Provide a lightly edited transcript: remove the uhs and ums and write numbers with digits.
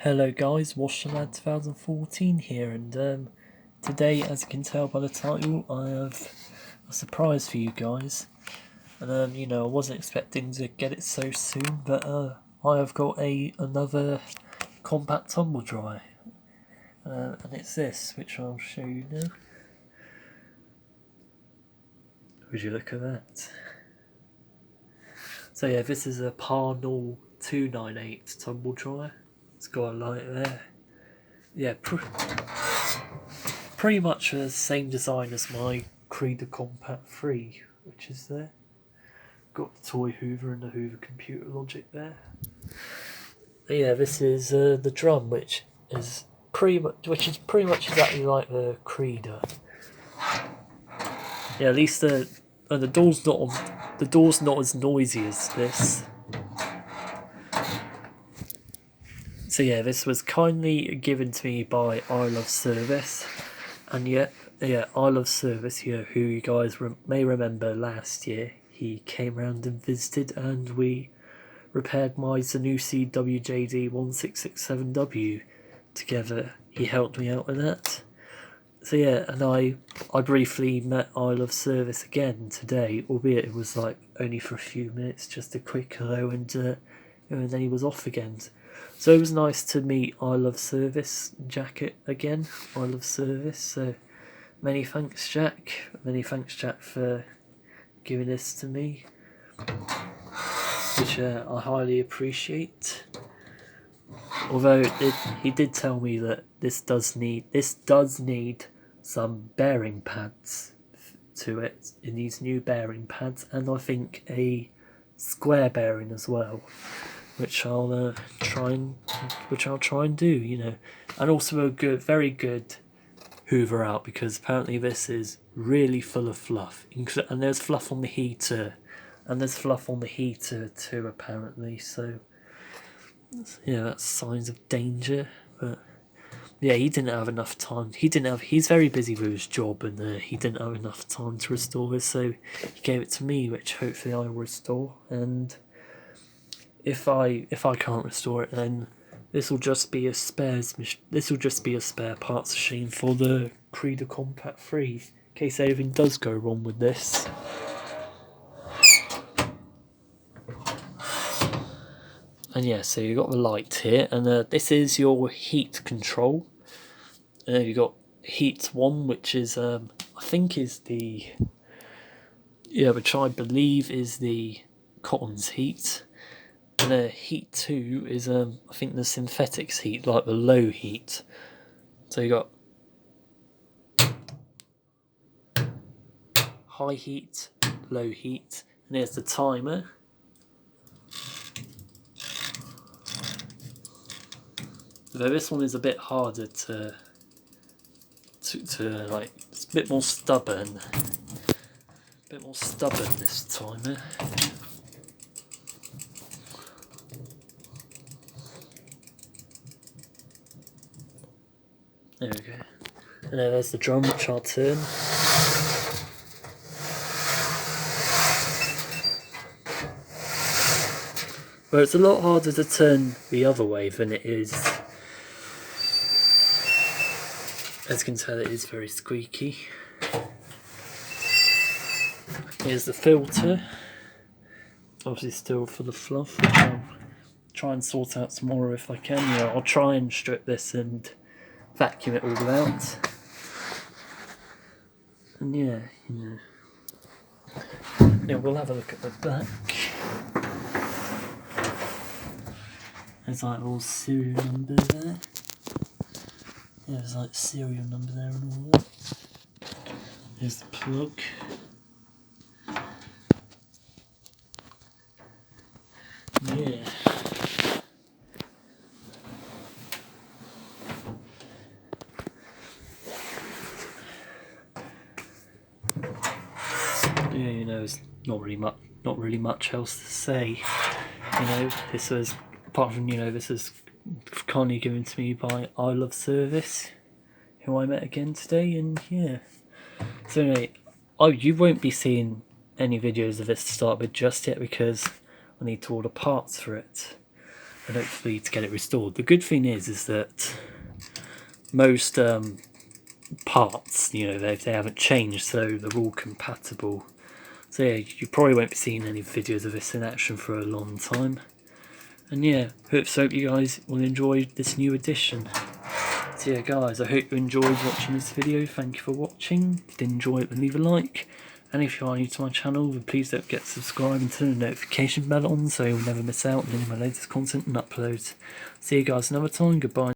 Hello guys, Washerlad 2014 here, and today, as you can tell by the title, I have a surprise for you guys. And I wasn't expecting to get it so soon, but I have got another compact tumble dryer, and it's this, which I'll show you now. Would you look at that? So yeah, this is a Parnall 298 tumble dryer. It's got a light there. Yeah, pretty much the same design as my Creeder Compact 3, which is there. Got the toy Hoover and the Hoover computer logic there. But yeah, this is the drum, which is pretty much exactly like the Creeder. Yeah, at least the door's not as noisy as this. So yeah, this was kindly given to me by Ilove Servis, and yeah, Ilove Servis, who you guys may remember last year. He came round and visited, and we repaired my Zanussi WJD 1667W together. He helped me out with that. So yeah, and I briefly met Ilove Servis again today, albeit it was like only for a few minutes, just a quick hello, and then he was off again. So it was nice to meet Ilove Servis Jacket again. Ilove Servis. So many thanks, Jack. Many thanks, Jack, for giving this to me, which I highly appreciate. Although he did tell me that this does need some bearing pads to it. It needs new bearing pads, and I think a square bearing as well, which I'll try and do, and also a very good Hoover out, because apparently this is really full of fluff, and there's fluff on the heater, too, apparently. So yeah, that's signs of danger. But yeah, he didn't have enough time. He's very busy with his job, and he didn't have enough time to restore this, so he gave it to me, which hopefully I'll restore. And if I can't restore it, then this will just be a spare parts machine for the Creeder Compact 3, in case anything does go wrong with this. And yeah, so you've got the light here, and this is your heat control. You've got heat 1, which is I believe is the cotton's heat. And heat 2 is I think the synthetics heat, like the low heat. So you got high heat, low heat, and here's the timer. Though this one is a bit harder to like, it's a bit more stubborn. This timer. There we go. And there's the drum, which I'll turn. Well, it's a lot harder to turn the other way than it is. As you can tell, it is very squeaky. Here's the filter. Obviously still full of fluff, which I'll try and sort out tomorrow if I can. I'll try and strip this and vacuum it all out. And yeah, we'll have a look at the back. There's like all serial number there. Yeah, there's like serial number there and all that. There's the plug. Yeah. Yeah, there's not really much else to say. This was, apart from, this is kindly given to me by Ilove Servis, who I met again today, and yeah. So anyway, you won't be seeing any videos of this to start with just yet, because I need to order parts for it. and hopefully to get it restored. The good thing is that most parts, you know, they haven't changed, so they're all compatible. So yeah, you probably won't be seeing any videos of this in action for a long time. And yeah, hope you guys will enjoy this new edition. So yeah guys, I hope you enjoyed watching this video. Thank you for watching. If you did enjoy it, then leave a like. And if you are new to my channel, then please don't forget to subscribe and turn the notification bell on so you'll never miss out on any of my latest content and uploads. See you guys another time. Goodbye.